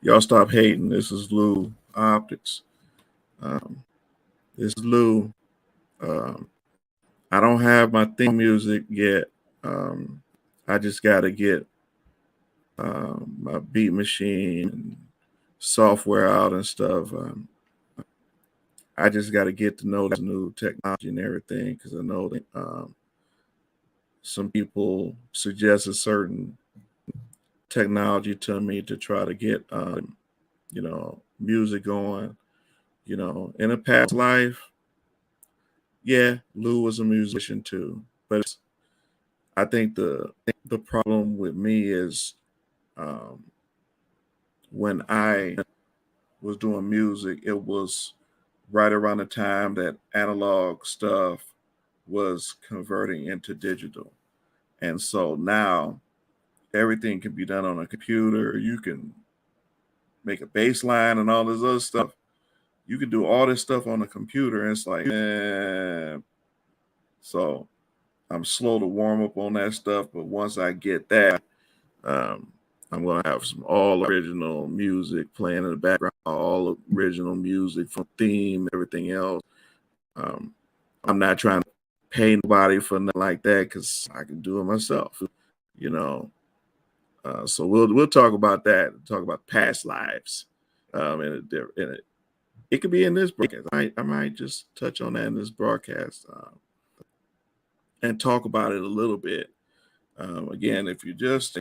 Y'all stop hating. This is Lou Optics. Um, this is Lou. Um, I don't have my theme music yet. Um, I just got to get my beat machine and software out and stuff. I just got to get to know this new technology and everything because I know that some people suggest a certain technology to me to try to get music going. In a past life, yeah, Lou was a musician too, but I think the problem with me is um, when I was doing music, it was right around the time that analog stuff was converting into digital. And so now everything can be done on a computer. You can make a bass line and all this other stuff. You can do all this stuff on a computer. And it's like, so I'm slow to warm up on that stuff. But once I get that, um, I'm going to have some all original music playing in the background, all original music from theme, everything else. Um, I'm not trying to pay nobody for nothing like that because I can do it myself, you know. So we'll talk about that. Talk about past lives. It could be in this broadcast. I might just touch on that in this broadcast and talk about it a little bit. Again, if you're just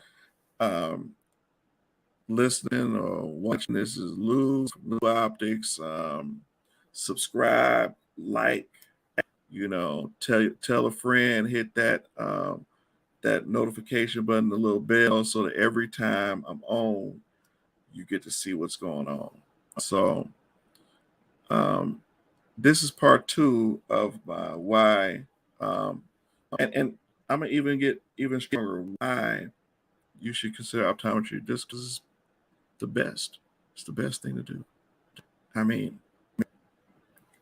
um, listening or watching, this is Lou from Lou Optics. Subscribe, like, tell a friend, hit that notification button, the little bell, so that every time I'm on, you get to see what's going on. So um, this is part two of my why, um, and I'm gonna even get even stronger. Why you should consider optometry just because it's the best. It's the best thing to do. I mean,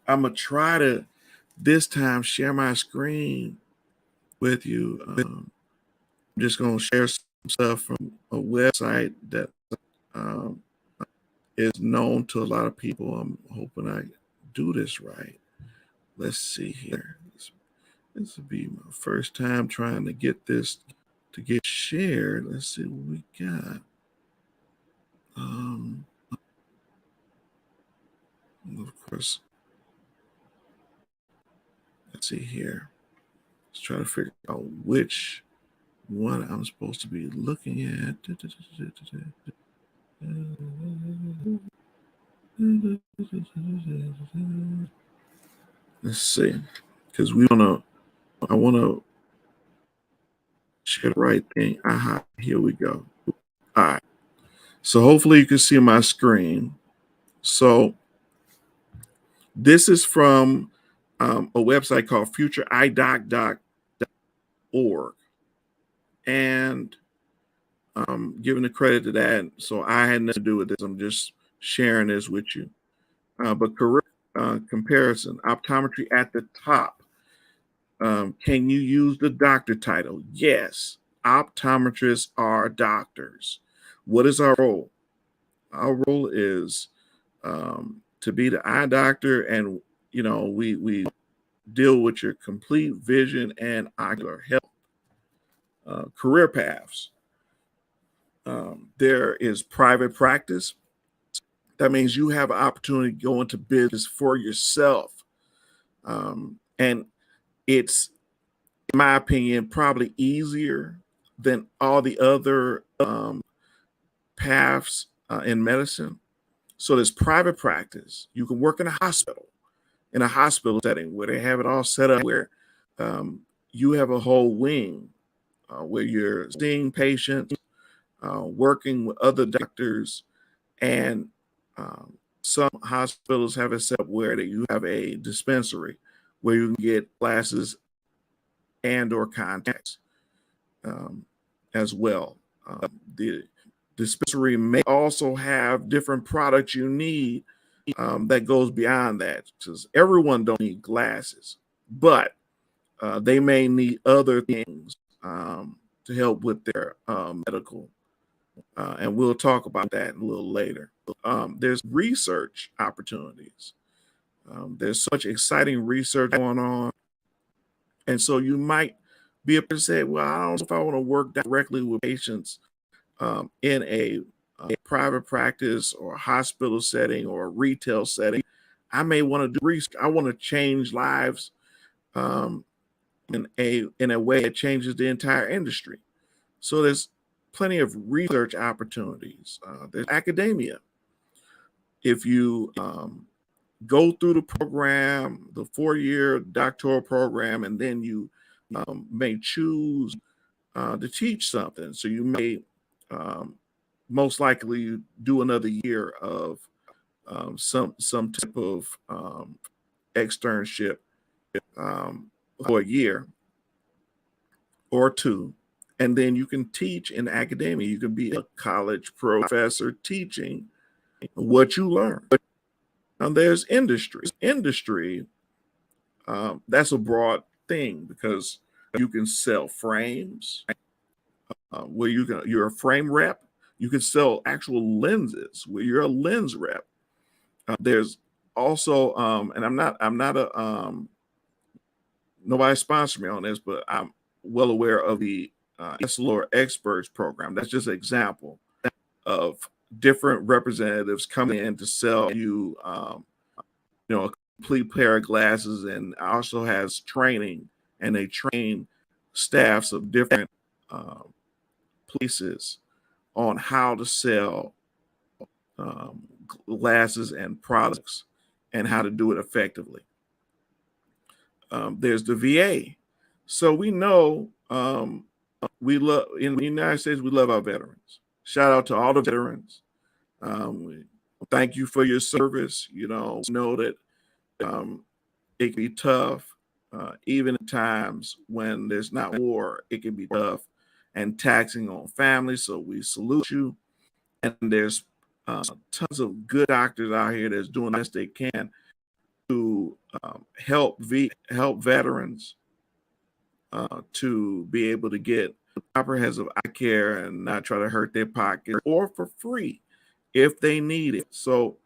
I'm gonna try to this time share my screen with you. I'm just gonna share some stuff from a website that um, is known to a lot of people. I'm hoping I do this right. Let's see here. This will be my first time trying to get this to get shared. Let's see what we got. Um, of course, let's see here. Let's try to figure out which one I'm supposed to be looking at. Let's see, because I wanna share the right thing. Aha, here we go. All right. So hopefully you can see my screen. So this is from a website called futureidoc.org. And giving the credit to that. So I had nothing to do with this. I'm just sharing this with you. But correct comparison, optometry at the top. Can you use the doctor title? Yes. Optometrists are doctors. What is our role? Our role is to be the eye doctor, and we deal with your complete vision and ocular health. Career paths. There is private practice. That means you have an opportunity to go into business for yourself. And it's, in my opinion, probably easier than all the other paths in medicine. So there's private practice. You can work in a hospital setting where they have it all set up where you have a whole wing where you're seeing patients, working with other doctors, and some hospitals have it set up where you have a dispensary where you can get glasses and or contacts. as well. The dispensary may also have different products you need that goes beyond that, because everyone don't need glasses, but they may need other things to help with their medical. And we'll talk about that a little later. There's research opportunities. There's so much exciting research going on. And so you might be able to say, well, I don't know if I want to work directly with patients in a private practice or a hospital setting or a retail setting. I may want to do research. I want to change lives um, in a way that changes the entire industry. So there's plenty of research opportunities. There's academia. If you go through the program, the 4-year doctoral program, and then you may choose to teach something. So you may um, most likely do another year of some type of externship for a year or two, and then you can teach in academia. You can be a college professor teaching what you learn. Now there's industry. Industry, that's a broad thing because you can sell frames, where you're a frame rep. You can sell actual lenses where you're a lens rep. There's also, and I'm not a nobody sponsored me on this, but I'm well aware of the Essilor Experts program. That's just an example of different representatives coming in to sell you, a complete pair of glasses, and also has training, and they train staffs of different places on how to sell glasses and products and how to do it effectively. There's the VA. So we know we love in the United States, we love our veterans. Shout out to all the veterans. We thank you for your service. Know that it can be tough, even at times when there's not war. It can be tough and taxing on families. So we salute you. And there's tons of good doctors out here that's doing the best they can to help veterans to be able to get comprehensive eye care and not try to hurt their pockets, or for free if they need it. So,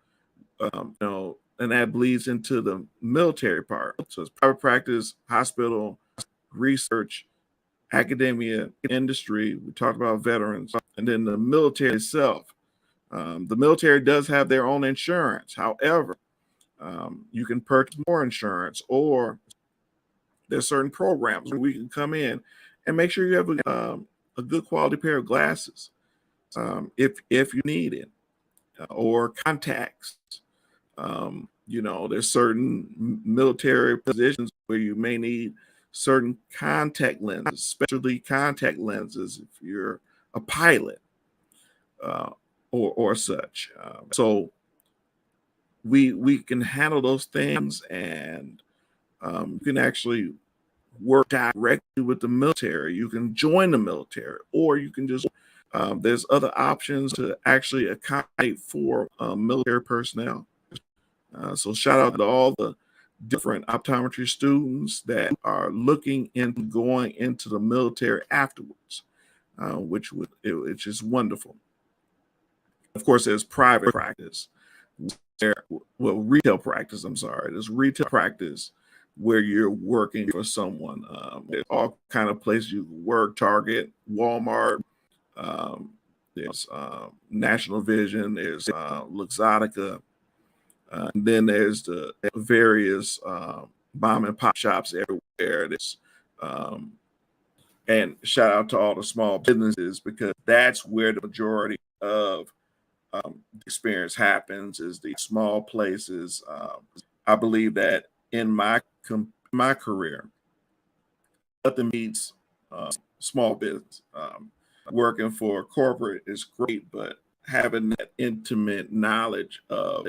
and that bleeds into the military part. So it's private practice, hospital, research, academia, industry. We talked about veterans, and then the military itself. The military does have their own insurance. However, you can purchase more insurance, or there's certain programs where we can come in and make sure you have a good quality pair of glasses if you need it, or contacts. There's certain military positions where you may need certain contact lenses, especially contact lenses if you're a pilot or such. So we can handle those things, and you can actually work directly with the military. You can join the military, or you can just there's other options to actually accommodate for military personnel. So shout out to all the different optometry students that are looking into going into the military afterwards, which is wonderful. Of course, there's private practice, retail practice. I'm sorry, there's retail practice where you're working for someone. There's all kind of places you can work: Target, Walmart. There's National Vision. There's Luxottica. And then there's the various mom and pop shops everywhere. And shout out to all the small businesses, because that's where the majority of the experience happens, is the small places. I believe that in my career, nothing beats small business. Working for a corporate is great, but having that intimate knowledge of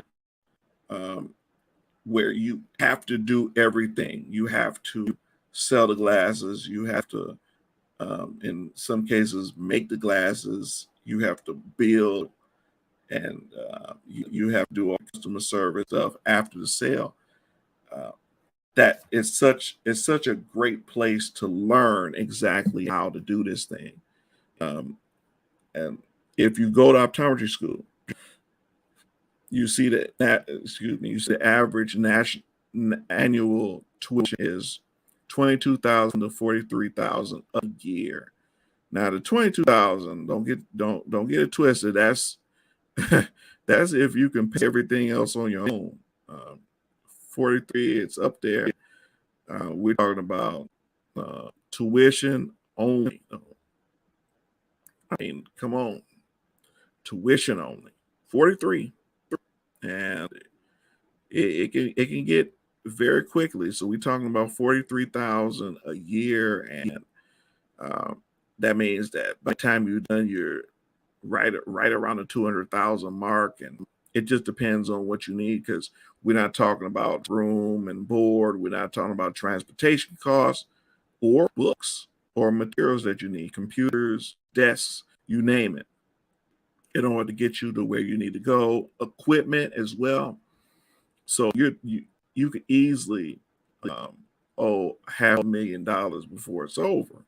where you have to do everything. You have to sell the glasses. You have to In some cases, make the glasses. You have to build, and you have to do all customer service stuff after the sale. Uh, that is such a great place to learn exactly how to do this thing. Um, and if you go to optometry school, you see that excuse me, you see the average national annual tuition is 22,000 to 43,000 a year. Now the 22,000, don't get it twisted. That's that's if you can pay everything else on your own. 43, it's up there. We're talking about tuition only. I mean, come on, tuition only. 43, and it can get very quickly. So we're talking about 43,000 a year, and um, that means that by the time you're done, you're right around the 200,000 mark, and it just depends on what you need because we're not talking about room and board. We're not talking about transportation costs or books or materials that you need, computers, desks, you name it, in order to get you to where you need to go, equipment as well. So you could easily um, owe $500,000 before it's over.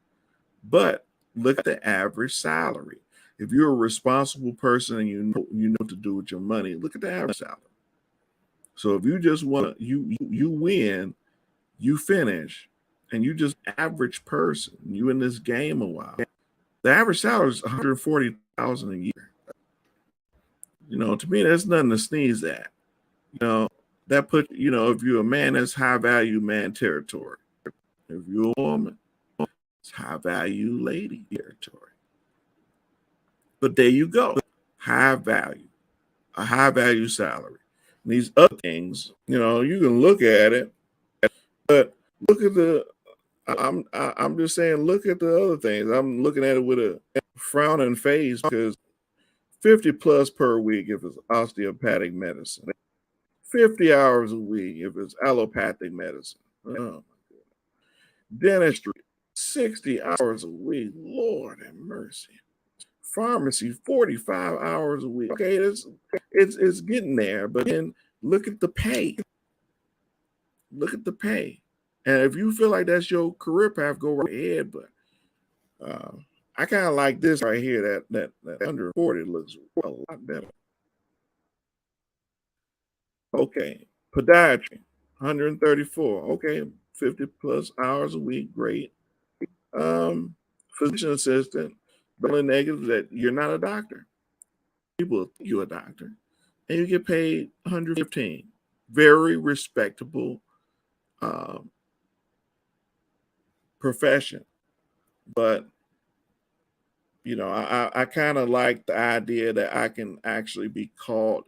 But look at the average salary. If you're a responsible person and you know what to do with your money, look at the average salary. So if you just want to you win, you finish, and you just average person, you in this game a while. The average salary is 140,000 a year. To me, that's nothing to sneeze at. You know, that put if you're a man, that's high value man territory. If you're a woman, it's high value lady territory. But there you go. High value, a high value salary. And these other things, you can look at it, but look at I'm just saying, look at the other things. I'm looking at it with a frowning face because 50 plus per week if it's osteopathic medicine, 50 hours a week if it's allopathic medicine. Oh, dentistry, 60 hours a week. Lord have mercy. Pharmacy, 45 hours a week. Okay, it's getting there, but then look at the pay. Look at the pay. And if you feel like that's your career path, go right ahead. But I kind of like this right here. That under 40 looks a lot better. Okay, podiatry, 134. Okay, 50 plus hours a week. Great. Physician assistant, only negative that you're not a doctor. People think you're a doctor, and you get paid 115. Very respectable um, profession, but I kind of like the idea that I can actually be called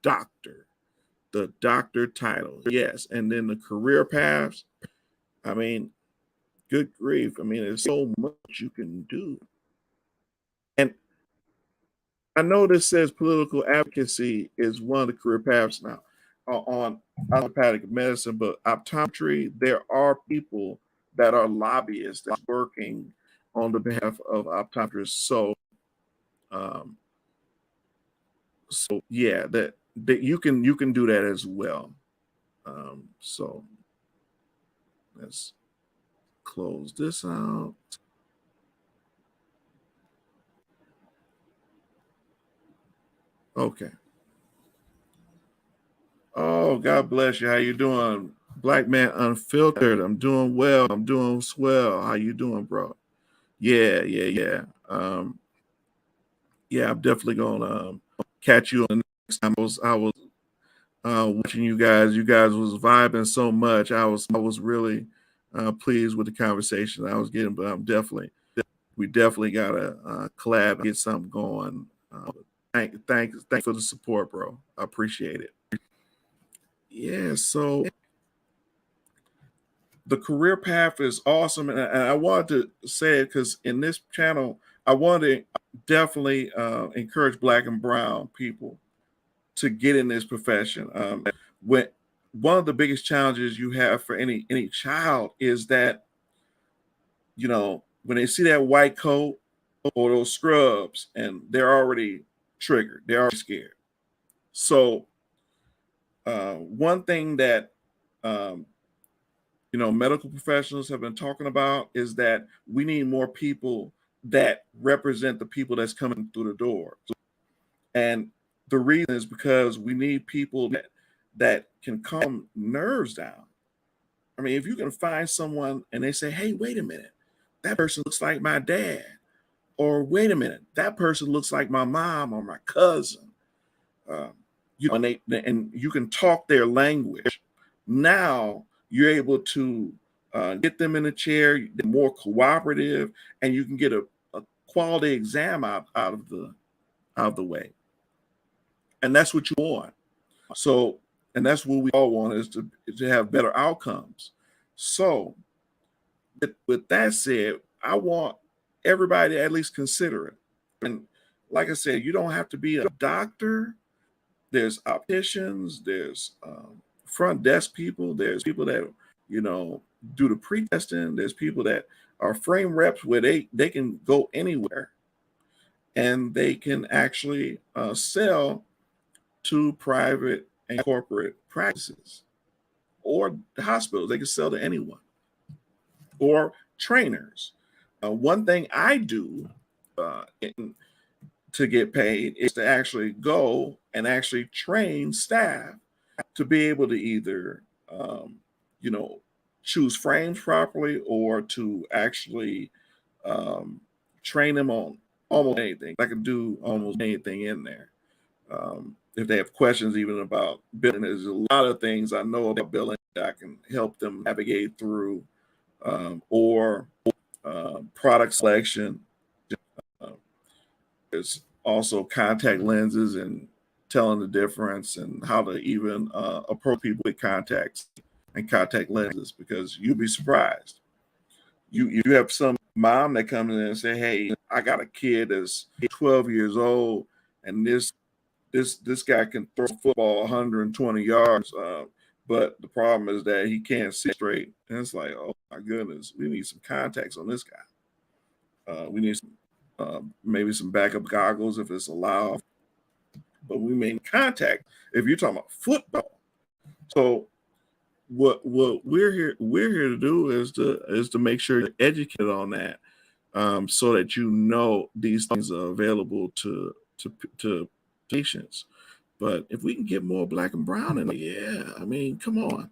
doctor, the doctor title, yes, and then the career paths. I mean, good grief! I mean, there's so much you can do, and I know this says political advocacy is one of the career paths now on allopathic medicine, but optometry, there are people that are lobbyists that's working on the behalf of optometrists. Um, so yeah, that you can do that as well. So let's close this out. Okay. Oh, God bless you. How you doing? Black man unfiltered. I'm doing well. I'm doing swell. How you doing, bro? Yeah, yeah, yeah. Yeah, I'm definitely gonna catch you on the next time. I was watching you guys. You guys was vibing so much. I was really pleased with the conversation I was getting. But we definitely gotta collab and get something going. Thanks for the support, bro. I appreciate it. Yeah. So the career path is awesome, and I wanted to say it because in this channel, I want to definitely encourage Black and Brown people to get in this profession. When one of the biggest challenges you have for any child is that when they see that white coat or those scrubs, and they're already triggered, they're already scared. So one thing that um, medical professionals have been talking about is that we need more people that represent the people that's coming through the door. And the reason is because we need people that can calm nerves down. I mean, if you can find someone and they say, "Hey, wait a minute, that person looks like my dad," or "Wait a minute, that person looks like my mom or my cousin," um, and you can talk their language. Now you're able to get them in a chair, they're more cooperative, and you can get a quality exam out of the way. And that's what you want. So, and that's what we all want is to have better outcomes. So, with that said, I want everybody to at least consider it. And like I said, you don't have to be a doctor. There's opticians, there's front desk people, there's people that you know do the pre-testing, there's people that are frame reps where they can go anywhere and they can actually sell to private and corporate practices or hospitals. They can sell to anyone or trainers. One thing I do to get paid is to actually go and actually train staff to be able to either, you know, choose frames properly or to actually um, train them on almost anything. I can do almost anything in there. If they have questions even about billing, there's a lot of things I know about billing that I can help them navigate through, or product selection. Uh, there's also contact lenses and telling the difference and how to even approach people with contacts and contact lenses because you'll be surprised. You have some mom that comes in and say, "Hey, I got a kid that's 12 years old, and this guy can throw a football 120 yards, but the problem is that he can't see straight." And it's like, oh my goodness, we need some contacts on this guy. We need some, maybe some backup goggles if it's allowed, but we make contact if you're talking about football. So what we're here to do is to make sure you're educated on that, so that these things are available to patients. But if we can get more black and brown in there, yeah, I mean, come on,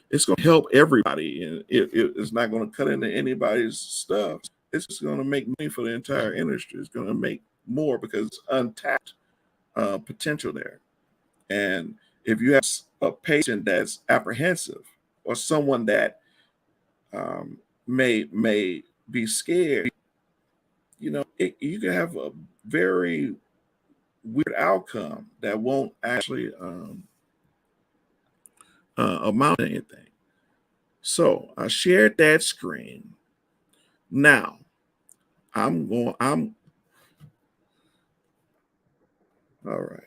it's going to help everybody, and it's not going to cut into anybody's stuff. It's just going to make money for the entire industry. It's going to make more because it's untapped potential there. And if you have a patient that's apprehensive or someone that may be scared, you can have a very weird outcome that won't actually amount to anything. So I shared that screen. Now I'm all right.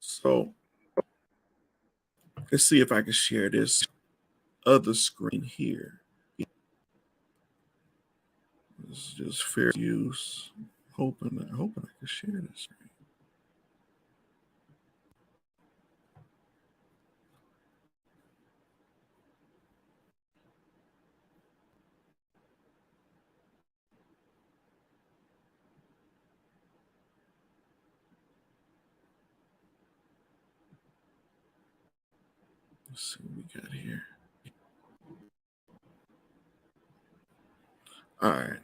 So let's see if I can share this other screen here. This is just fair use. Hoping I can share this screen. Let's see what we got here. All right.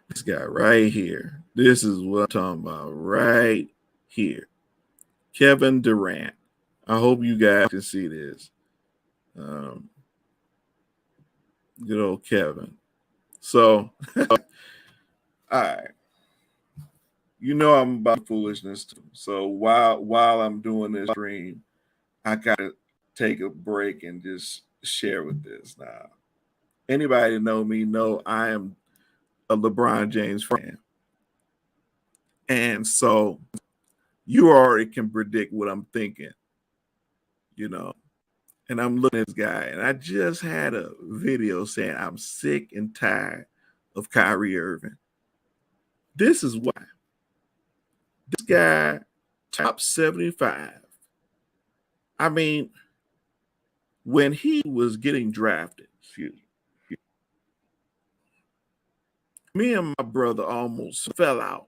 This guy right here. This is what I'm talking about right here. Kevin Durant. I hope you guys can see this. Um, Good old Kevin. So, all right, I'm about foolishness too. So while I'm doing this stream, I gotta take a break and just share with this. Now, anybody that know me know I am a LeBron James fan. And so you already can predict what I'm thinking, you know. And I'm looking at this guy, and I just had a video saying I'm sick and tired of Kyrie Irving. This is why. This guy, top 75. I mean, when he was getting drafted, me and my brother almost fell out.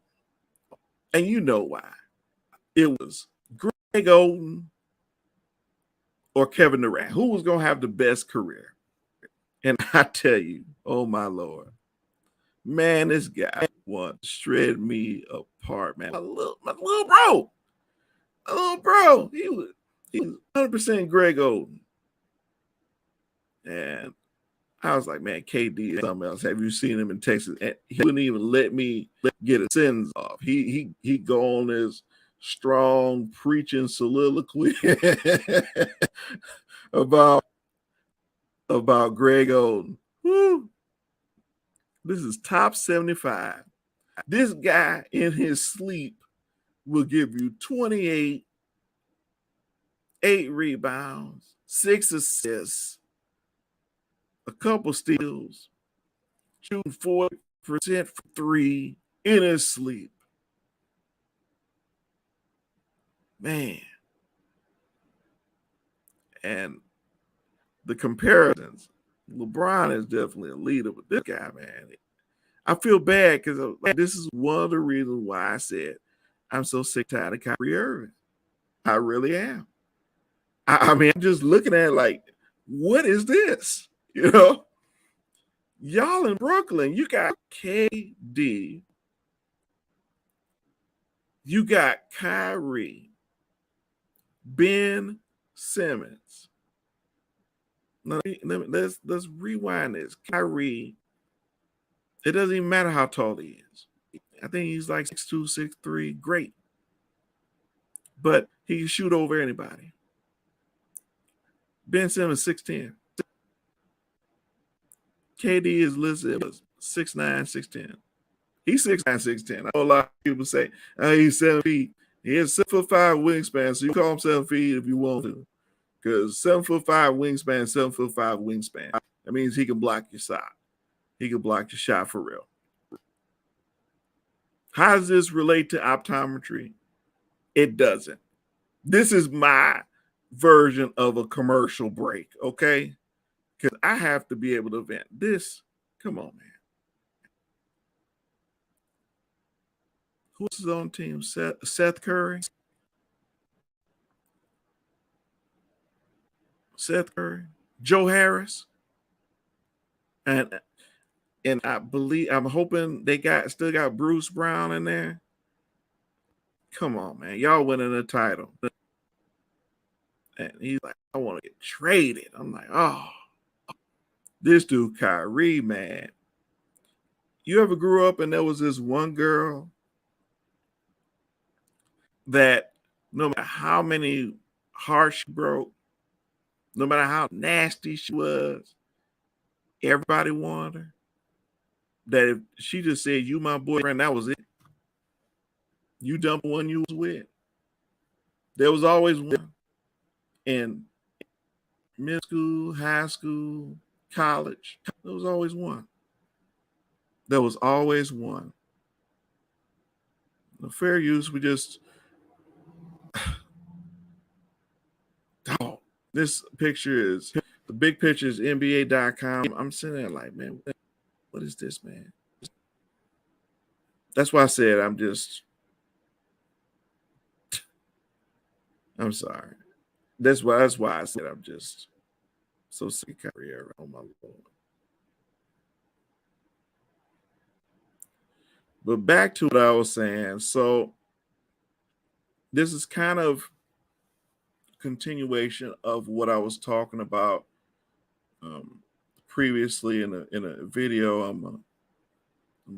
And you know why. It was Greg Oden or Kevin Durant. Who was going to have the best career? And I tell you, oh my Lord, man, this guy wanted to shred me apart, man. My little bro, he was 100% Greg Oden. And I was like, man, KD is something else. Have you seen him in Texas? And he wouldn't even let me get a sentence off. He go on this strong preaching soliloquy about Greg Oden. Woo. This is top 75. This guy in his sleep will give you 28, 8 rebounds, 6 assists, a couple steals, shooting 40% for 3 in his sleep. Man. And the comparisons, LeBron is definitely a leader, but this guy, man, I feel bad because this is one of the reasons why I said I'm so sick tired of Kyrie Irving. I really am. I mean, I'm just looking at it like, what is this? You know, y'all in Brooklyn, you got KD, you got Kyrie, Ben Simmons. Let's rewind this. Kyrie, it doesn't even matter how tall he is. I think he's like 6'2", 6'3", great. But he can shoot over anybody. Ben Simmons 6'10". KD is listed as 6'9", 6'10". He's 6'9", 6'10". I know a lot of people say he's 7 feet. He has 7'5" wingspan, so you call him 7 feet if you want to. Because 7'5" wingspan, 7'5" wingspan. That means he can block your shot. He can block your shot for real. How does this relate to optometry? It doesn't. This is my version of a commercial break, okay? Because I have to be able to vent. This, come on, man. Who's his own team? Seth Curry? Seth Curry? Joe Harris? And I'm hoping they still got Bruce Brown in there. Come on, man. Y'all winning a title. And he's like, I want to get traded. I'm like, oh, this dude Kyrie, man. You ever grew up and there was this one girl that no matter how many hearts she broke, no matter how nasty she was, everybody wanted her? That if she just said, you my boyfriend, that was it. You dumped one you was with. There was always one in middle school, high school, college. There was always one. There was always one. The fair use, we just this picture is the big picture is NBA.com. I'm sitting there like, man, what is this, man? That's why I said I'm sorry. That's why I said I'm just so sick of career. Oh my Lord. But back to what I was saying. So this is kind of continuation of what I was talking about previously in a video. I'm gonna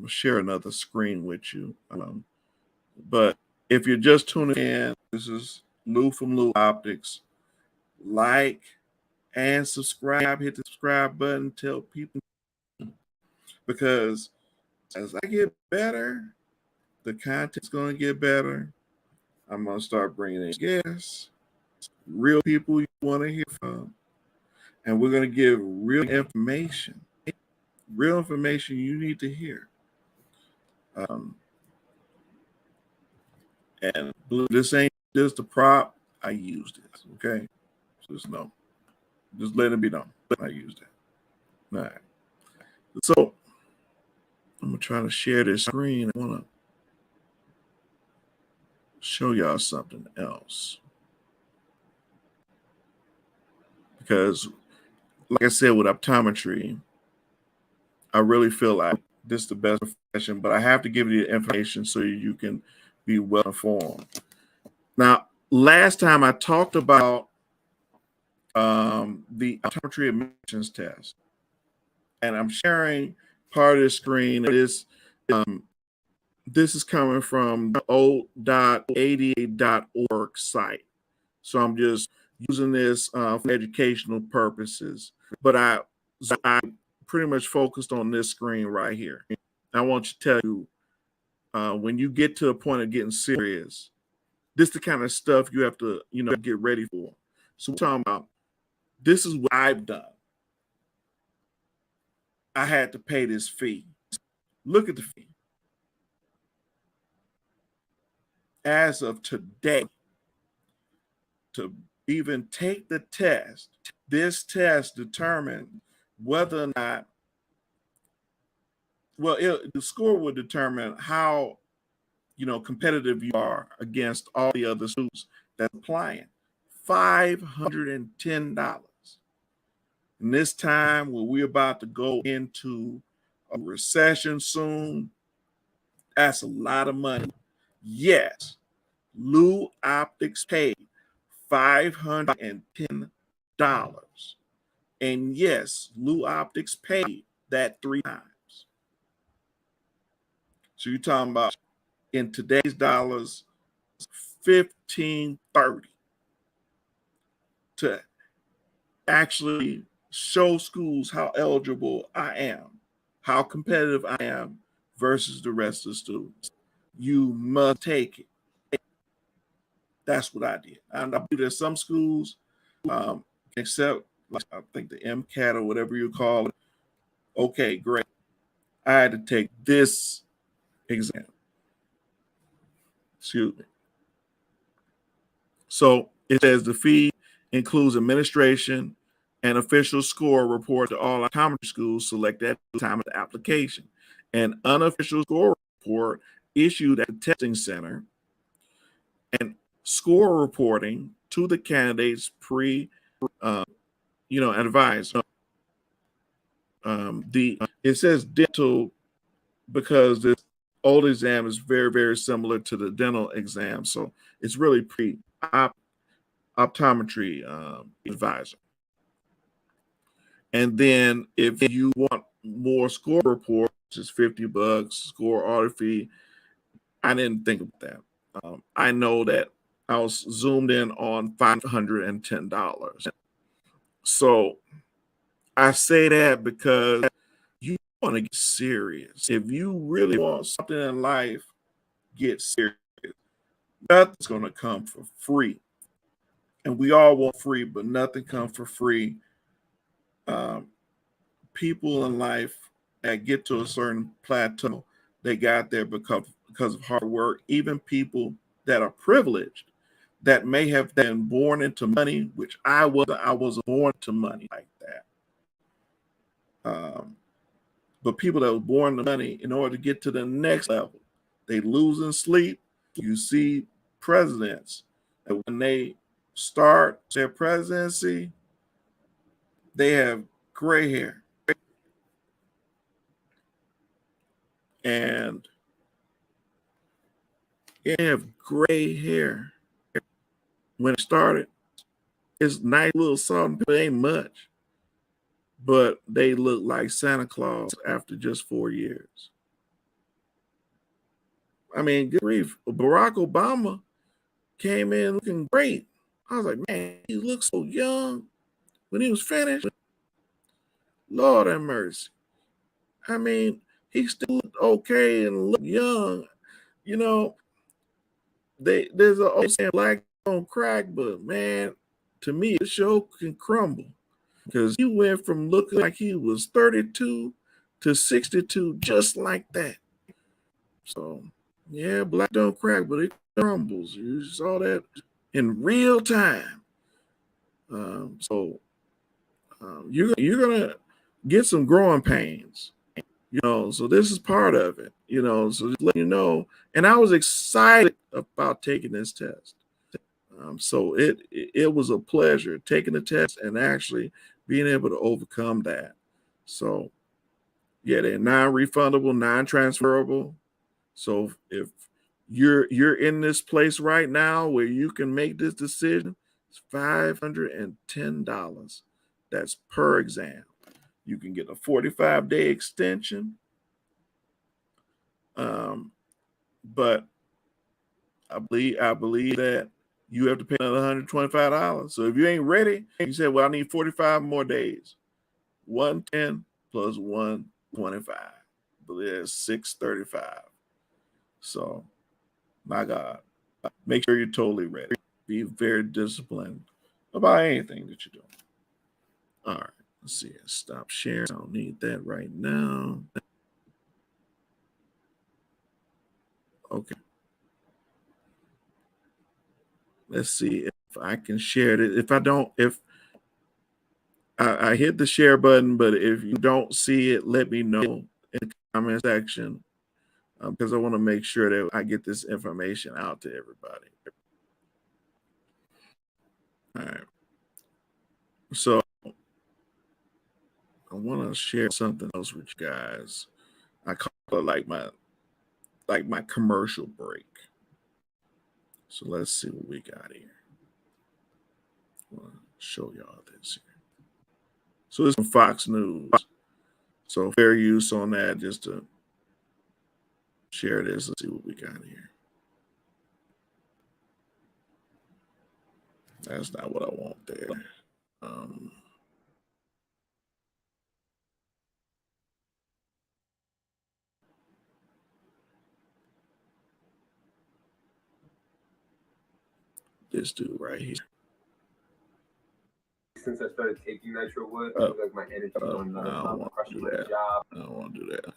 share another screen with you. But if you're just tuning in, this is Lou from Lou Optics. Like and subscribe. Hit the subscribe button. Tell people, because as I get better, The content's going to get better. I'm going to start bringing in guests, real people you want to hear from, and we're going to give real information you need to hear. And this ain't just the prop. I used it. Okay, just let it be known. I used it. All right. So I'm gonna try to share this screen. I want to show y'all something else because, like I said, with optometry, I really feel like this is the best profession, but I have to give you the information so you can be well informed. Now, last time I talked about the optometry admissions test, and I'm sharing part of the screen. This is coming from the o.ada.org site. So I'm just using this for educational purposes. But I pretty much focused on this screen right here. I want to tell you, when you get to a point of getting serious, this is the kind of stuff you have to, get ready for. So we're talking about, this is what I've done. I had to pay this fee. Look at the fee. As of today, to even take the test, this test determined whether or not, the score would determine how, competitive you are against all the other students that's applying. $510. And this time, when we're about to go into a recession soon, that's a lot of money. Yes, Lou Optics paid $510. And yes, Lou Optics paid that 3 times. So you're talking about, in today's dollars, $1,530 to actually show schools how eligible I am, how competitive I am versus the rest of the students. You must take it. That's what I did. And I believe there's some schools, except like, I think the MCAT or whatever you call it. Okay, great. I had to take this exam. Excuse me. So it says the fee includes administration and official score report to all optometry schools selected at the time of the application. An unofficial score report issued at the testing center, and score reporting to the candidates advised. It says dental because this old exam is very, very similar to the dental exam, so it's really optometry advisor. And then if you want more score reports, it's $50 score audit fee. I didn't think of that. I know that I was zoomed in on $510. So I say that because you want to get serious. If you really want something in life, get serious. Nothing's going to come for free. And we all want free, but nothing comes for free. People in life that get to a certain plateau, they got there because of hard work. Even people that are privileged, that may have been born into money, which I wasn't born to money like that. But people that were born to money, in order to get to the next level, they lose in sleep. You see presidents, and when they start their presidency, they have gray hair. And they have gray hair. When it started, it's nice little salt, but it ain't much. But they look like Santa Claus after just 4 years. I mean, good grief. Barack Obama came in looking great. I was like, man, he looks so young when he was finished. Lord have mercy. I mean, he still looked okay and looked young. you know, there's a old saying, black don't crack, but man, to me, the show can crumble because he went from looking like he was 32 to 62 just like that. So yeah, black don't crack, but it crumbles. You saw that in real time. So you're gonna get some growing pains, so this is part of it, so just let you know. And I was excited about taking this test. So it was a pleasure taking the test and actually being able to overcome that. So yeah, they're non-refundable, non-transferable. So if you're in this place right now where you can make this decision, it's $510. That's per exam. You can get a 45-day extension. But I believe that you have to pay another $125. So if you ain't ready, you say, well, I need 45 more days. 110 plus 125. I believe that's 635. So my God, make sure you're totally ready. Be very disciplined about anything that you're doing. All right, let's see. Stop sharing. I don't need that right now. Okay. Let's see if I can share it. If I don't, if I hit the share button, but if you don't see it, let me know in the comment section, because I want to make sure that I get this information out to everybody. All right. So I want to share something else with you guys. I call it like my commercial break. So let's see what we got here. I'll show y'all this here. So this is from Fox News. So fair use on that just to share this. Let's see what we got here. That's not what I want there. This dude right here. Since I started taking nitro wood, I feel like my energy on crushing my job. I don't want to do that.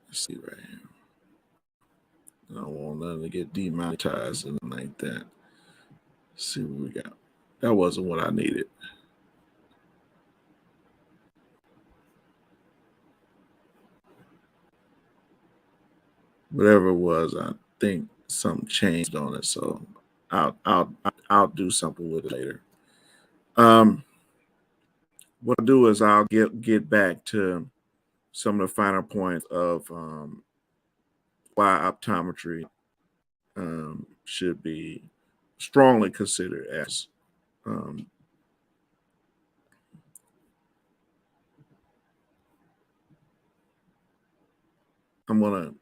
Let's see right here. I don't want nothing to get demonetized and like that. Let's see what we got. That wasn't what I needed. Whatever it was, I think something changed on it. So I'll do something with it later. What I'll do is I'll get back to some of the finer points of why optometry should be strongly considered as I'm gonna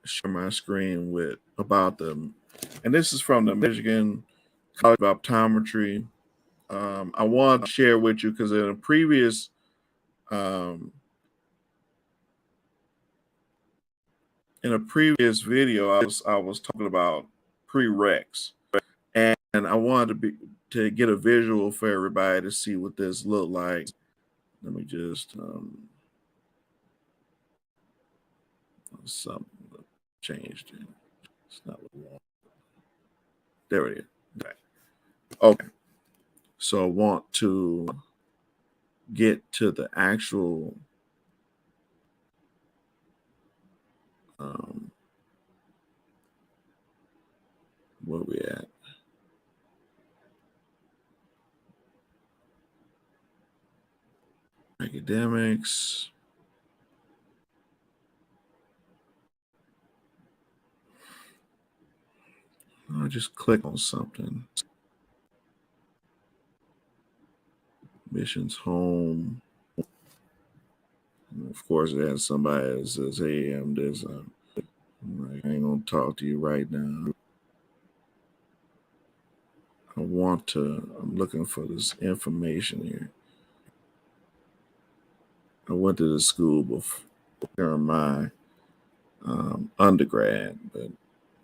share my screen with about them, and this is from the Michigan College of Optometry. I want to share with you because in a previous video, I was talking about prereqs, and I wanted to get a visual for everybody to see what this looked like. Let me just something changed it. It's not what we want. There it is. Okay. So I want to get to the actual where we at. Academics. I'll just click on something. Missions home. And of course, it has somebody that says, "Hey, I'm this. I ain't gonna talk to you right now. I'm looking for this information here." I went to the school before during my undergrad, but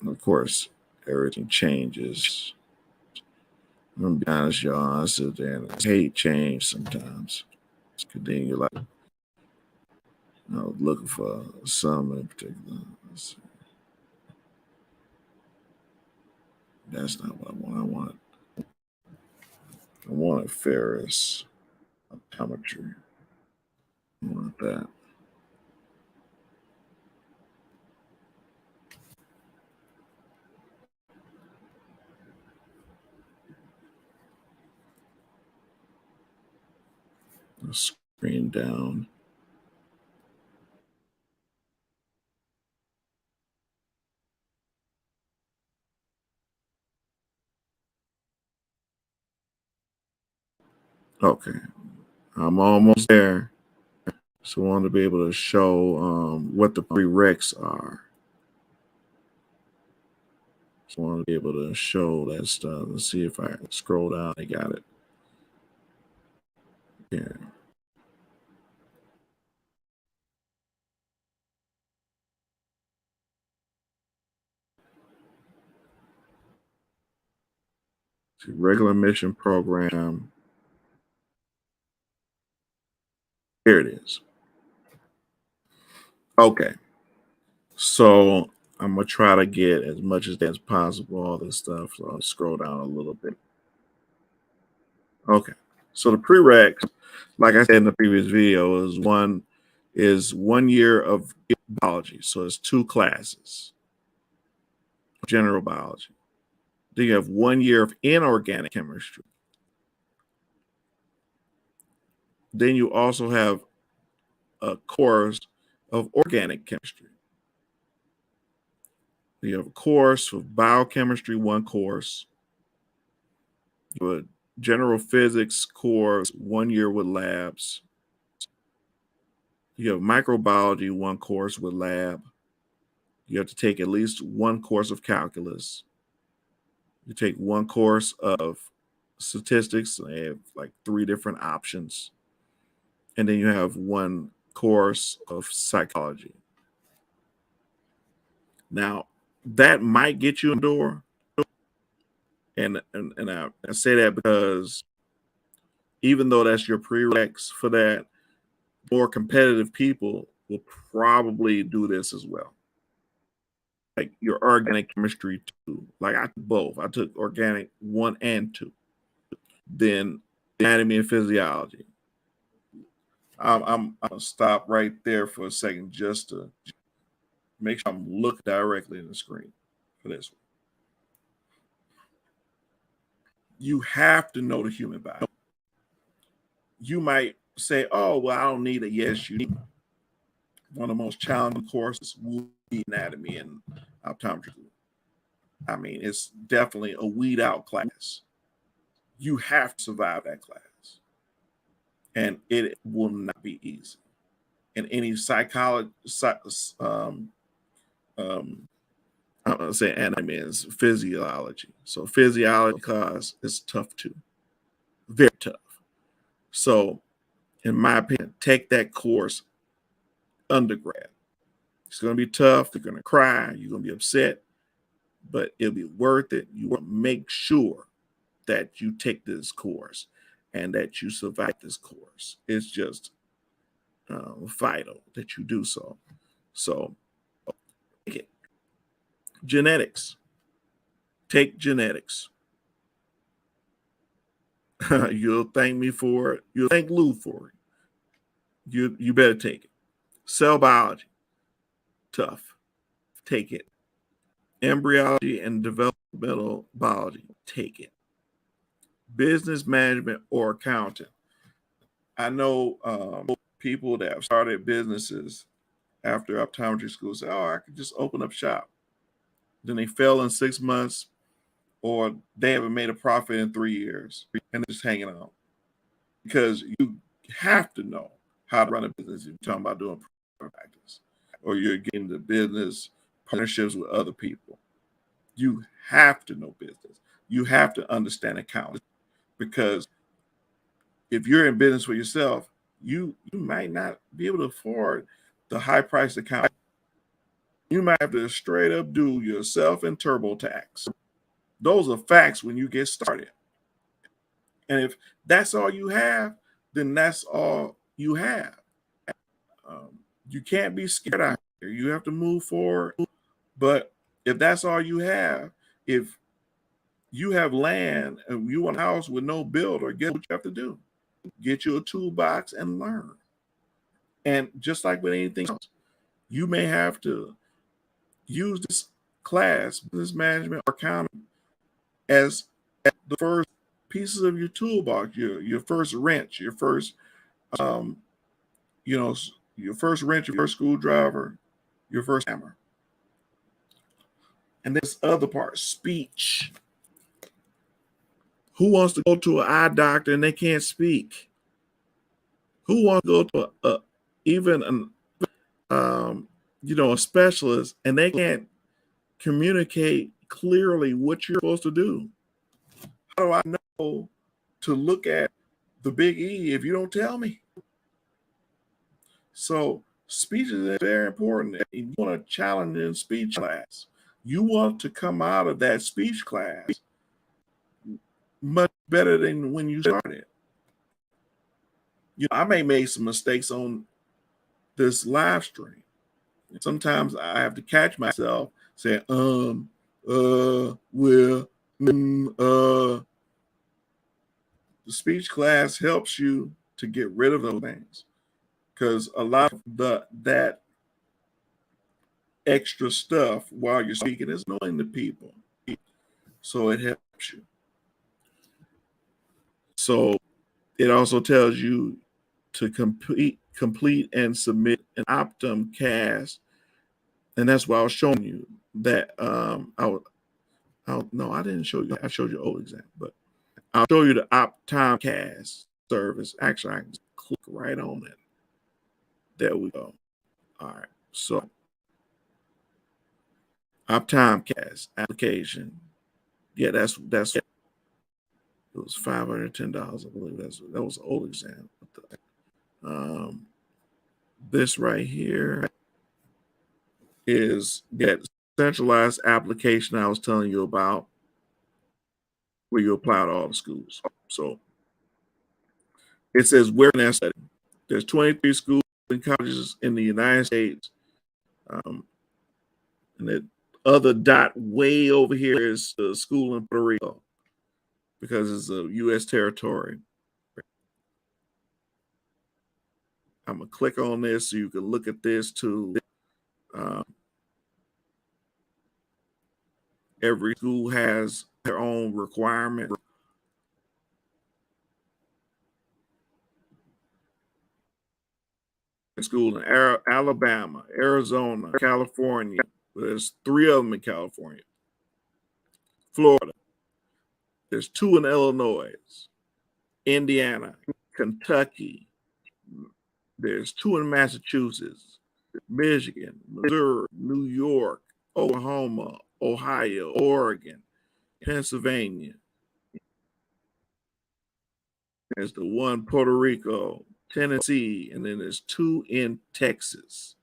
of course, everything changes. I'm gonna be honest, y'all. I sit there and I hate change sometimes. Cause then you're like, I was looking for something in particular. That's not what I want. I wanted Ferris Optometry. I want that. The screen down. Okay, I'm almost there. So I want to be able to show what the prereqs are. So I want to be able to show that stuff. Let's see if I scroll down. I got it. Yeah. See, regular mission program. Here it is. Okay. So I'm gonna try to get as much as possible, all this stuff. So I'll scroll down a little bit. Okay. So the prereqs, like I said in the previous video, is 1 year of biology. So it's 2 classes, general biology. Then you have 1 year of inorganic chemistry. Then you also have a course of organic chemistry. You have a course of biochemistry, 1 course. You have a general physics course, 1 year with labs. You have microbiology, 1 course with lab. You have to take at least 1 course of calculus. You take 1 course of statistics. They have like 3 different options. And then you have 1 course of psychology. Now, that might get you in the door. And I say that because even though that's your prereqs for that, more competitive people will probably do this as well. Like your organic chemistry too. Like I took both. I took organic 1 and 2. Then anatomy and physiology. I'm gonna stop right there for a second just to make sure I'm looking directly in the screen for this one. You have to know the human body. You might say, "Oh, well, I don't need it." Yes, you need. One of the most challenging courses will be anatomy and optometry. I mean, it's definitely a weed out class. You have to survive that class, and it will not be easy. And any psychology, um, I'm gonna say anatomy is physiology. So physiology class is tough too, very tough. So, in my opinion, take that course undergrad. It's gonna be tough. You're gonna cry. You're gonna be upset, but it'll be worth it. You want to make sure that you take this course and that you survive this course. It's just vital that you do so. So, take it. Genetics. Take genetics. You'll thank me for it. You'll thank Lou for it. You better take it. Cell biology. Tough. Take it. Embryology and developmental biology. Take it. Business management or accounting. I know people that have started businesses after optometry school say, "Oh, I could just open up shop." Then they fail in 6 months, or they haven't made a profit in 3 years, and they're just hanging on because you have to know how to run a business. If you're talking about doing practice, or you're getting the business partnerships with other people, you have to know business. You have to understand accounting because if you're in business for yourself, you might not be able to afford the high price account. You might have to straight up do yourself in TurboTax. Those are facts when you get started. And if that's all you have, then that's all you have. You can't be scared out here. You have to move forward. But if that's all you have, if you have land and you want a house with no builder, guess what you have to do? Get you a toolbox and learn. And just like with anything else, you may have to use this class, business management or accounting, as the first pieces of your toolbox, your first wrench, your first you know, your first wrench, your first screwdriver, your first hammer. And this other part, speech. Who wants to go to an eye doctor and they can't speak? Who wants to go to even an a specialist and they can't communicate clearly what you're supposed to do? How do I know to look at the big E if you don't tell me? So speech is very important. You want to challenge in speech class. You want to come out of that speech class much better than when you started. I may make some mistakes on this live stream. Sometimes I have to catch myself saying, well, the speech class helps you to get rid of those things, because a lot of that extra stuff while you're speaking is annoying to people. So it helps you. So it also tells you to complete and submit an Optomcast, and that's why I was showing you that. No, I didn't show you. I showed you old exam, but I'll show you the Optomcast service. Actually, I can just click right on it. There we go. All right, so Optomcast application. Yeah, that's it was $510, I believe. That was an old exam. This right here is that centralized application I was telling you about, where you apply to all the schools. So it says where in that setting. There's 23 schools and colleges in the United States. And the other dot way over here is the school in Puerto Rico, because it's a U.S. territory. I'm going to click on this so you can look at this too. Every school has their own requirement. School in Alabama, Arizona, California. There's 3 of them in California. Florida. There's 2 in Illinois, Indiana, Kentucky. There's 2 in Massachusetts, Michigan, Missouri, New York, Oklahoma, Ohio, Oregon, Pennsylvania. There's the 1 Puerto Rico, Tennessee, and then there's 2 in Texas.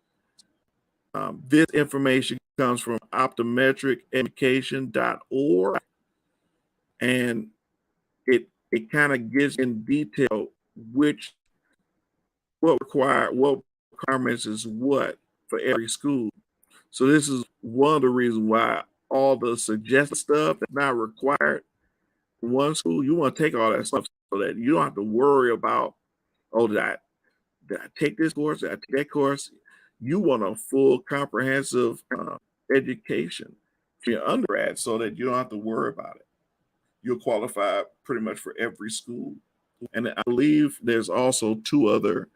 This information comes from optometriceducation.org, and it kind of gives in detail what requirements is what for every school. So this is one of the reasons why all the suggested stuff is not required in one school. You want to take all that stuff so that you don't have to worry about, oh, did I take this course? Did I take that course? You want a full comprehensive education for your undergrad so that you don't have to worry about it. You'll qualify pretty much for every school. And I believe there's also 2 other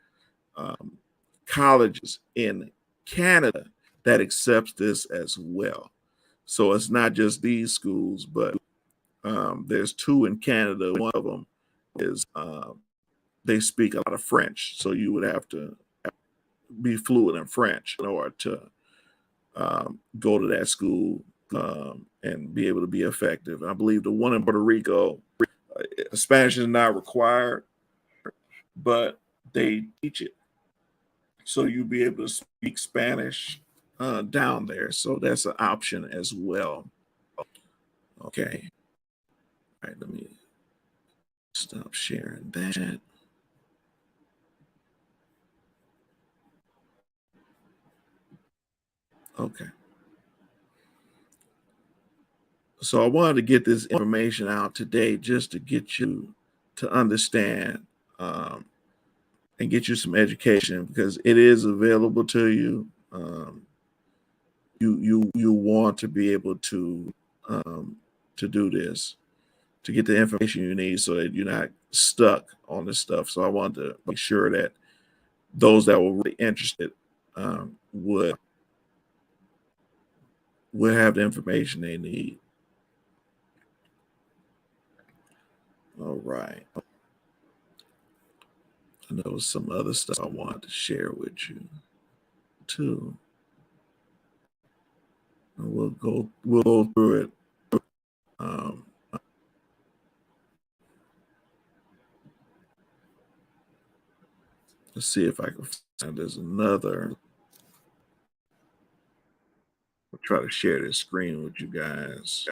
colleges in Canada that accepts this as well. So it's not just these schools, but there's 2 in Canada. One of them is they speak a lot of French, so you would have to be fluent in French in order to go to that school and be able to be effective. I believe the one in Puerto Rico, Spanish is not required, but they teach it. So you'll be able to speak Spanish down there. So that's an option as well. Okay. All right, let me stop sharing that. Okay. So I wanted to get this information out today just to get you to understand and get you some education because it is available to you. You want to be able to do this to get the information you need so that you're not stuck on this stuff. So I wanted to make sure that those that were really interested would have the information they need. All right. And there was some other stuff I wanted to share with you too. And we'll go through it. Um, let's see if I can find there's another. I'll try to share this screen with you guys.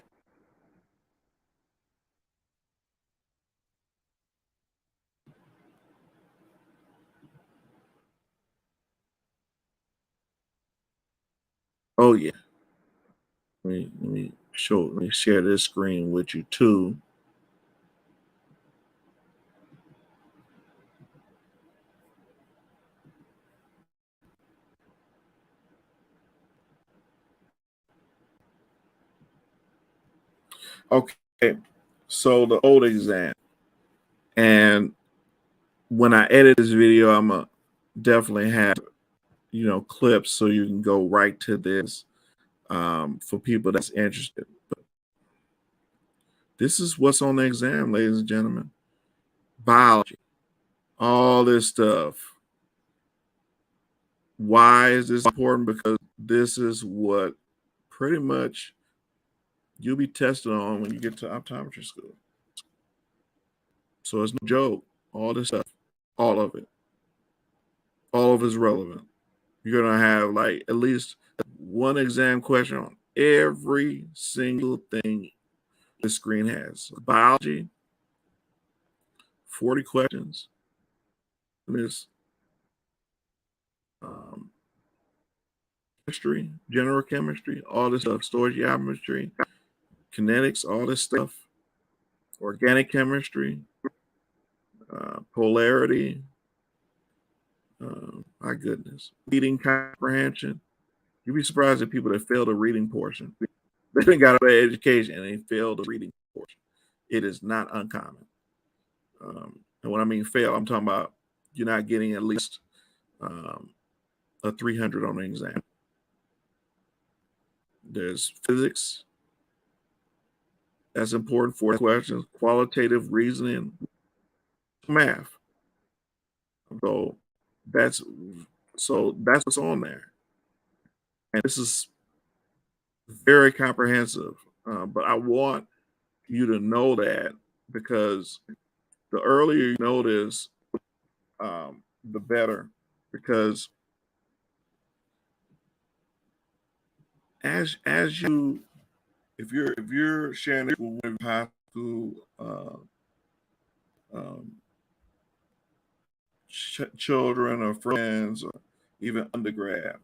Oh yeah. Let me share this screen with you too. Okay. So the old exam. And when I edit this video, I'm gonna definitely have clips so you can go right to this for people that's interested. But this is what's on the exam, ladies and gentlemen. Biology, all this stuff. Why is this important? Because this is what pretty much you'll be tested on when you get to optometry school. So it's no joke. All this stuff, all of it is relevant. You're gonna have like at least one exam question on every single thing the screen has. Biology, 40 questions. This um, chemistry, general chemistry, all this stuff, stoichiometry, kinetics, all this stuff, organic chemistry, polarity. My goodness, reading comprehension. You'd be surprised at people that fail the reading portion. They got a bad education and they fail the reading portion. It is not uncommon. And when I mean fail, I'm talking about you're not getting at least a 300 on the exam. There's physics. That's important for questions. Qualitative reasoning, math. So that's what's on there, and this is very comprehensive. But I want you to know that because the earlier you know this, the better. Because as you if you're sharing it with high school um, children or friends or even undergrad,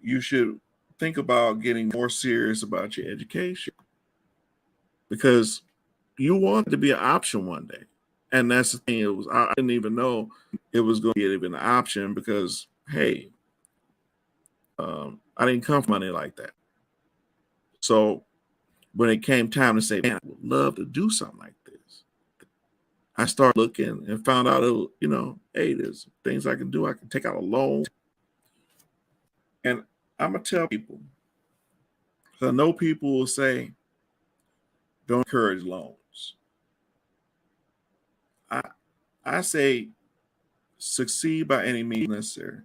you should think about getting more serious about your education because you want it to be an option one day. And that's the thing. I didn't even know it was going to be even an option because hey, I didn't come from money like that. So when it came time to say, man, I would love to do something like this, I started looking and found out, hey, there's things I can do. I can take out a loan. And I'm going to tell people, because I know people will say, don't encourage loans. I say, succeed by any means necessary.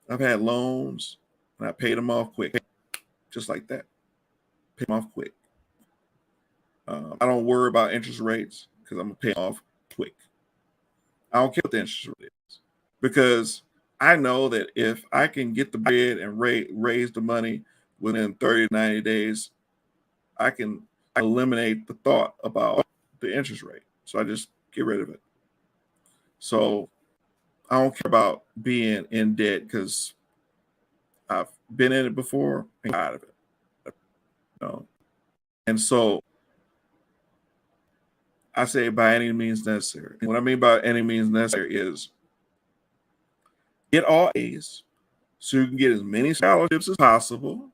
I've had loans and I paid them off quick, just like that. Pay them off quick. I don't worry about interest rates because I'm going to pay off quick. I don't care what the interest rate is, because I know that if I can get the bread and raise the money within 30 to 90 days, I can eliminate the thought about the interest rate. So I just get rid of it. So I don't care about being in debt, because I've been in it before and got out of it. You know? And so I say by any means necessary. And what I mean by any means necessary is get all A's so you can get as many scholarships as possible,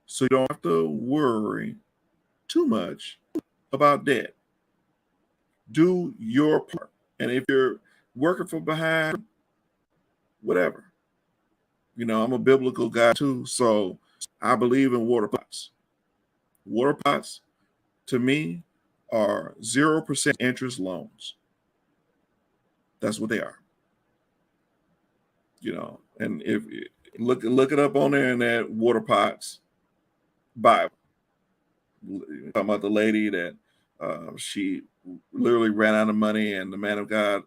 so you don't have to worry too much about debt. Do your part. And if you're working from behind, whatever. You know, I'm a biblical guy too, so I believe in water pots. Water pots, to me, are 0% interest loans. That's what they are. You know, and if look it up on the internet, water pots Bible. Talking about the lady that she literally ran out of money, and the man of God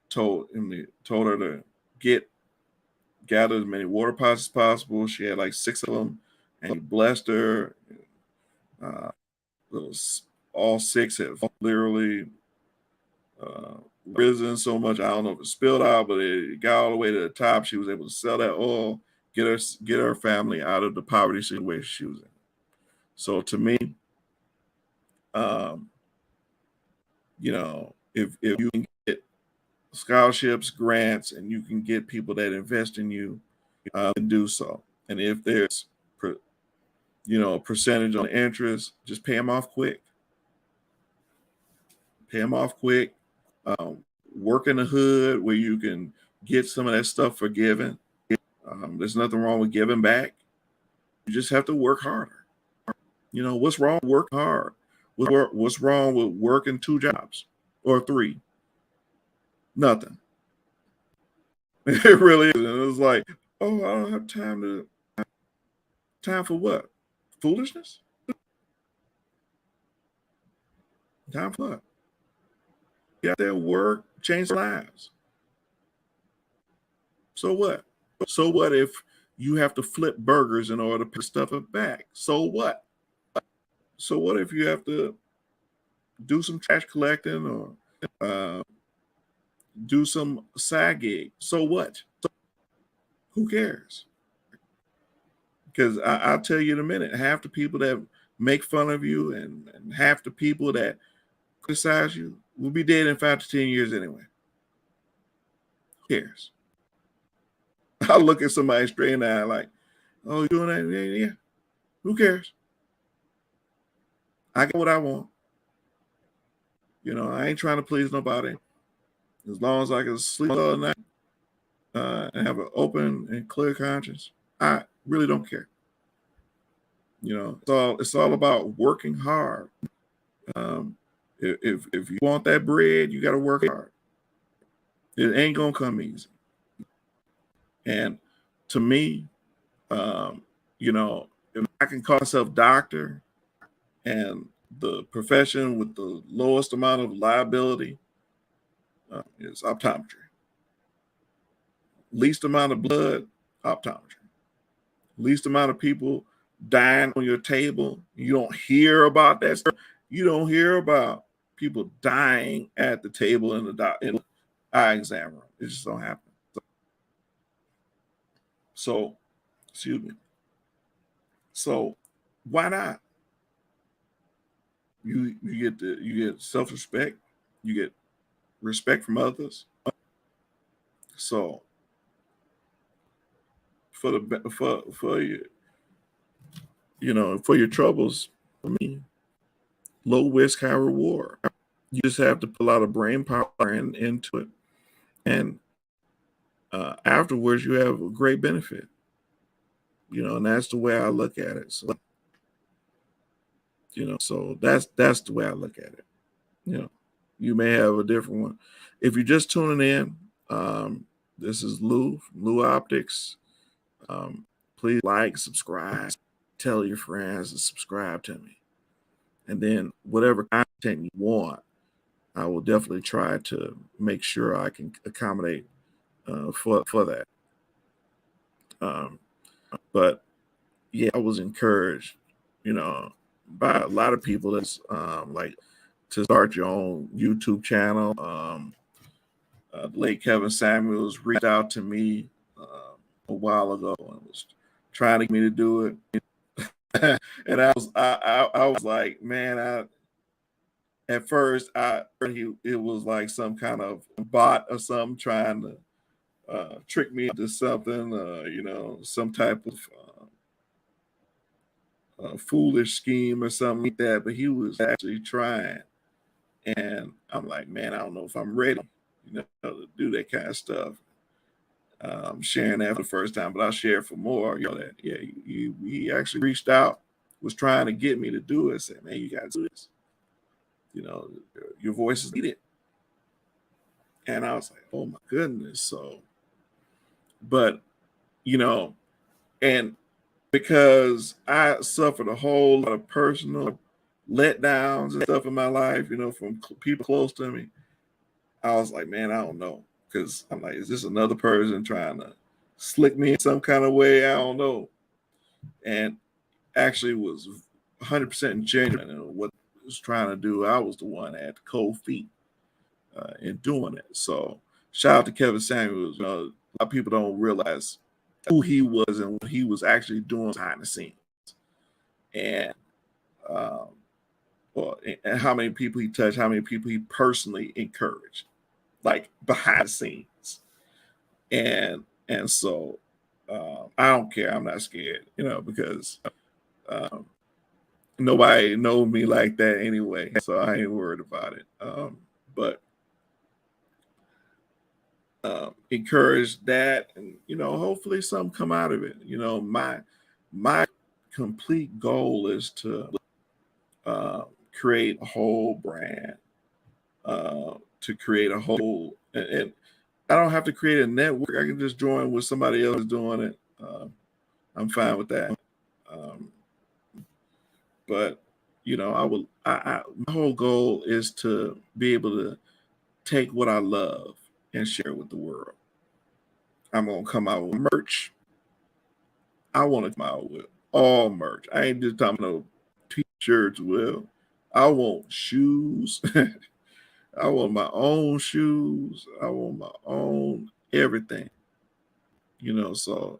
told her to gather as many water pots as possible. She had like 6 of them, and he blessed her. Uh, all 6 have literally risen so much. I don't know if it spilled out, but it got all the way to the top. She was able to sell that oil, get her family out of the poverty situation she was in. So to me, you know, if you can get scholarships, grants, and you can get people that invest in you, do so. And if there's a percentage on interest, just pay them off quick. Pay them off quick. Work in the hood where you can get some of that stuff forgiven. There's nothing wrong with giving back. You just have to work harder. You know, what's wrong with working hard? What's wrong with working 2 jobs or 3? Nothing. It really is. And it's like, oh, I don't have time for what? Foolishness? Time for what? Get out there, work, change lives. So what? So what if you have to flip burgers in order to pay stuff back? So what? So what if you have to do some trash collecting or do some side gig? So what? Who cares? Because I'll tell you in a minute, half the people that make fun of you and half the people that criticize you will be dead in 5 to 10 years anyway. Who cares? I'll look at somebody straight in the eye like, oh, you doing that? Yeah. Who cares? I get what I want. You know, I ain't trying to please nobody. As long as I can sleep all night and have an open and clear conscience, I really don't care. You know, it's all about working hard. If you want that bread, you got to work hard. It ain't gonna come easy. And to me, you know, if I can call myself doctor and the profession with the lowest amount of liability is optometry. Least amount of blood, optometry. Least amount of people dying on your table. You don't hear about that stuff. You don't hear about people dying at the table in the eye exam room. It just don't happen. So, excuse me. So, why not? You get self-respect. You get respect from others. So, for your troubles, I mean, low risk, high reward. You just have to put a lot of brain power into it, and afterwards, you have a great benefit. You know, and that's the way I look at it. So, you know, so that's the way I look at it. You know, you may have a different one. If you're just tuning in, this is Lou from Lou Optics. Please like, subscribe, tell your friends to subscribe to me. And then whatever content you want, I will definitely try to make sure I can accommodate for that. But yeah, I was encouraged, by a lot of people that's like to start your own YouTube channel. Late Kevin Samuels reached out to me a while ago and was trying to get me to do it. And I was like, man, at first I heard it was like some kind of bot or something trying to trick me into something, some type of foolish scheme or something like that. But he was actually trying, and I'm like, man, I don't know if I'm ready, to do that kind of stuff. Sharing that for the first time, but I'll share for more. That yeah, he actually reached out, was trying to get me to do it. Said, man, you got to do this. Your voice is needed. And I was like, oh my goodness. So, but and because I suffered a whole lot of personal letdowns and stuff in my life, from people close to me, I was like, man, I don't know. Because I'm like, is this another person trying to slick me in some kind of way? I don't know. And actually was 100% genuine in what I was trying to do. I was the one that had the cold feet in doing it. So shout out to Kevin Samuels. A lot of people don't realize who he was and what he was actually doing behind the scenes. And um, and how many people he touched, how many people he personally encouraged, like behind the scenes. And so I don't care. I'm not scared, because um, nobody knows me like that anyway, so I ain't worried about it. But encourage that, and hopefully something come out of it. My complete goal is to create a whole brand, to create a whole, and I don't have to create a network. I can just join with somebody else doing it. I'm fine with that. Um, but my whole goal is to be able to take what I love and share it with the world. I'm gonna come out with merch. I want to come out with all merch. I ain't just talking about t-shirts. Well, I want shoes. I want my own shoes. I want my own everything. So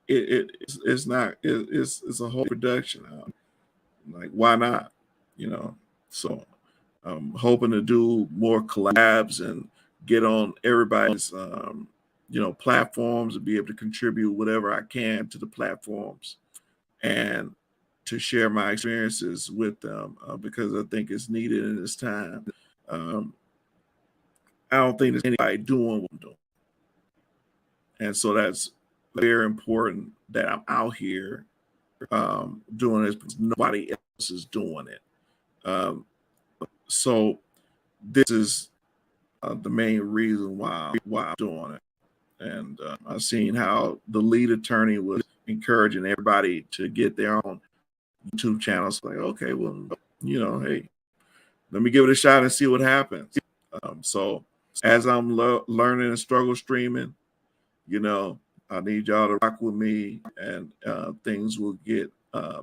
it's not it's a whole production. Like why not? So I'm hoping to do more collabs and get on everybody's platforms and be able to contribute whatever I can to the platforms and to share my experiences with them because I think it's needed in this time. Um, I don't think there's anybody doing what I'm doing. And so that's very important that I'm out here doing this because nobody else is doing it. So this is the main reason why I'm doing it. And I've seen how the lead attorney was encouraging everybody to get their own YouTube channels. Like, okay, well, hey, let me give it a shot and see what happens. So as I'm learning and struggle streaming, I need y'all to rock with me, and things will get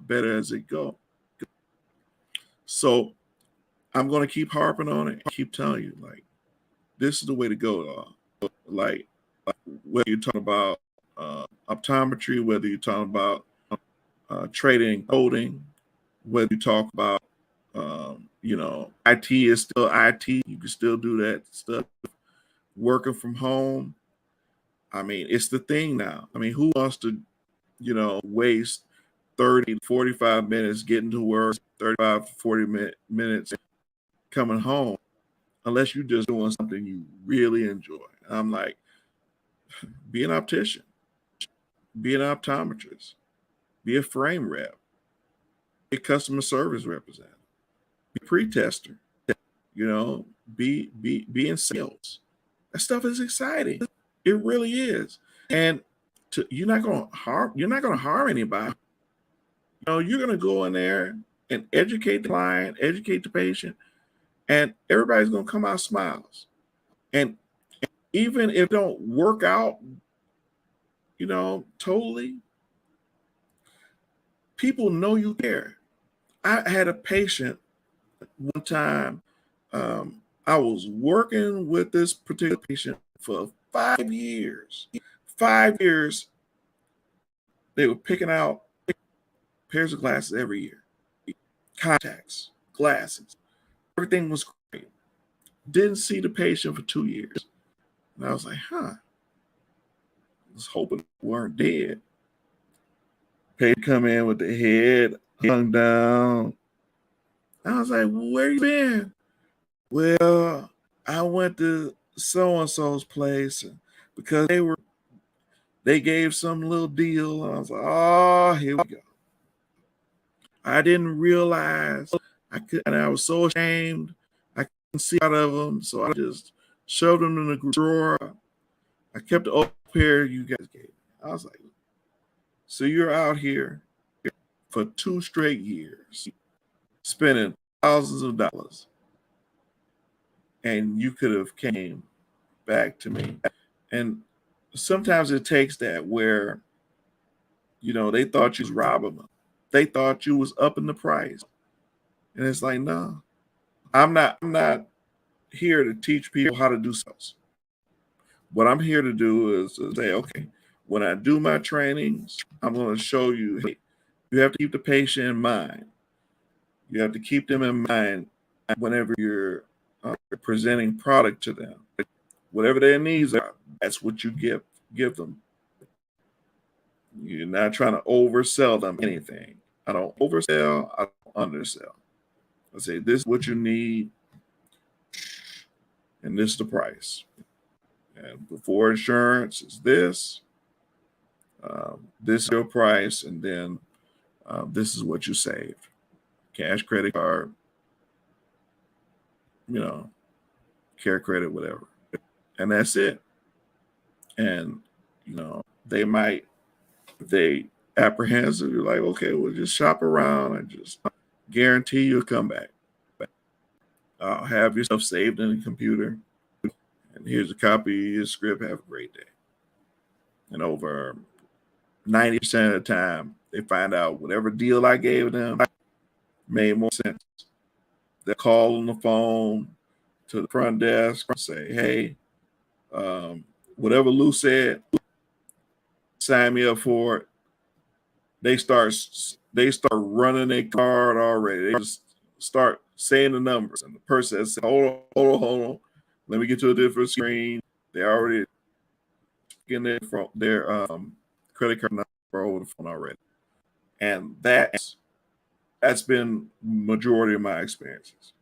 better as it go. So I'm going to keep harping on it. Keep telling you, like, this is the way to go. Like whether you're talking about optometry, whether you're talking about trading and coding, whether you talk about, IT is still IT. You can still do that stuff. Working from home. I mean, it's the thing now. I mean, who wants to, waste 30 to 45 minutes getting to work, 35 to 40 minutes coming home, unless you're just doing something you really enjoy. And I'm like, be an optician, be an optometrist, be a frame rep, be a customer service representative, be a pre-tester, be in sales. That stuff is exciting. It really is. And you're not gonna harm anybody. You're gonna go in there and educate the client, educate the patient, and everybody's going to come out smiles. And even if it don't work out, totally, people know you care. I had a patient one time. I was working with this particular patient for 5 years. 5 years, they were picking out pairs of glasses every year, contacts, glasses. Everything was great. Didn't see the patient for 2 years. And I was like, I was hoping they weren't dead. Patient come in with the head hung down. I was like, where you been? Well, I went to so-and-so's place because they gave some little deal. And I was like, oh, here we go. I didn't realize and I was so ashamed. I couldn't see out of them. So I just shoved them in the drawer. I kept the old pair you guys gave me. I was like, so you're out here for 2 straight years, spending thousands of dollars, and you could have came back to me. And sometimes it takes that where, they thought you was robbing them. They thought you was upping the price. And it's like, no, I'm not here to teach people how to do sales. What I'm here to do is to say, okay, when I do my trainings, I'm going to show you, hey, you have to keep the patient in mind. You have to keep them in mind whenever you're presenting product to them. Whatever their needs are, that's what you give them. You're not trying to oversell them anything. I don't oversell, I don't undersell. I say, this is what you need, and this is the price. And before insurance is this is your price, and then this is what you saved. Cash, credit card, care credit, whatever. And that's it. And, they apprehensive, you're like, okay, we'll just shop around and just guarantee you'll come back. Have your stuff saved in the computer. And here's a copy of your script. Have a great day. And over 90% of the time, they find out whatever deal I gave them made more sense. They call on the phone to the front desk and say, hey, whatever Lou said, sign me up for it. They start running their card already. They just start saying the numbers, and the person says, hold on. Let me get to a different screen. They already in their credit card number over the phone already. And that's been majority of my experiences.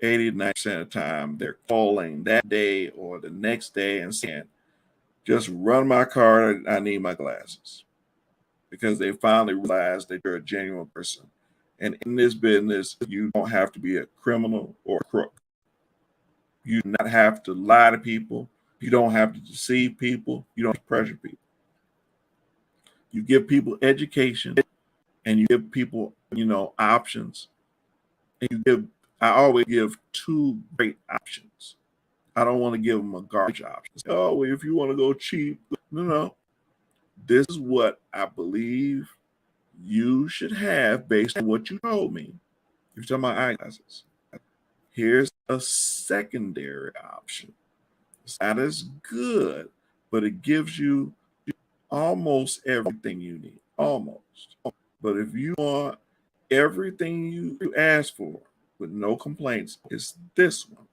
80 to 90% of the time, they're calling that day or the next day and saying, just run my card, I need my glasses. Because they finally realized that you're a genuine person. And in this business, you don't have to be a criminal or a crook. You do not have to lie to people. You don't have to deceive people. You don't have to pressure people. You give people education, and you give people, options. And I always give 2 great options. I don't want to give them a garbage option. Oh, well, if you want to go cheap, no. This is what I believe you should have based on what you told me. You're talking about eyeglasses. Here's a secondary option. It's not as good, but it gives you almost everything you need. Almost. But if you want everything you ask for with no complaints, it's this one.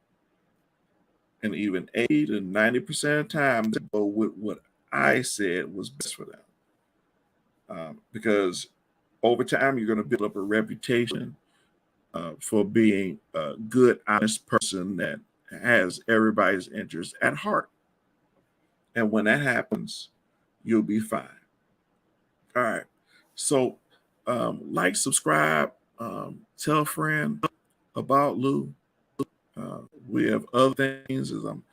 And even 80 to 90% of the time, they go with what I said was best for them. Because over time, you're going to build up a reputation for being a good, honest person that has everybody's interest at heart. And when that happens, you'll be fine. All right. So, like, subscribe, tell a friend about Lou. We have other things as I'm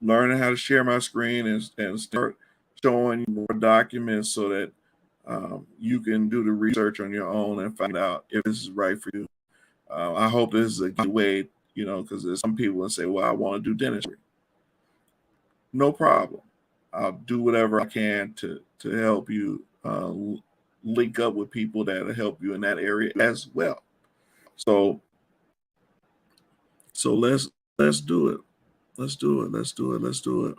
learning how to share my screen and start showing you more documents so that you can do the research on your own and find out if this is right for you. I hope this is a good way because there's some people that say, well, I want to do dentistry. No problem. I'll do whatever I can to help you link up with people that'll help you in that area as well. So let's do it. Let's do it. Let's do it. Let's do it.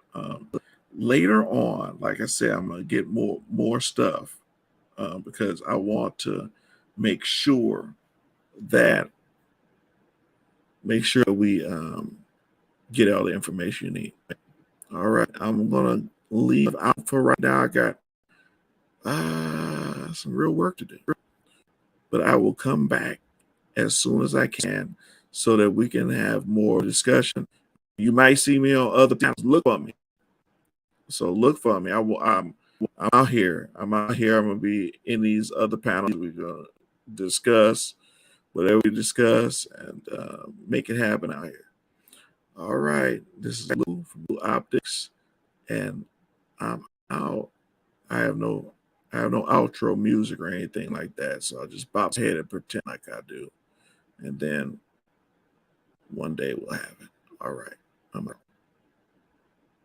Later on, like I said, I'm gonna get more stuff because I want to make sure that we get all the information you need. All right, I'm gonna leave out for right now. I got some real work to do, but I will come back as soon as I can so that we can have more discussion. You might see me on other panels. Look for me. So look for me. I'm out here. I'm out here. I'm gonna be in these other panels. We're gonna discuss whatever we discuss and make it happen out here. All right. This is Lou from Lou Optics, and I'm out. I have no outro music or anything like that, so I'll just bop ahead and pretend like I do, and then one day we'll have it. All right. I'm out.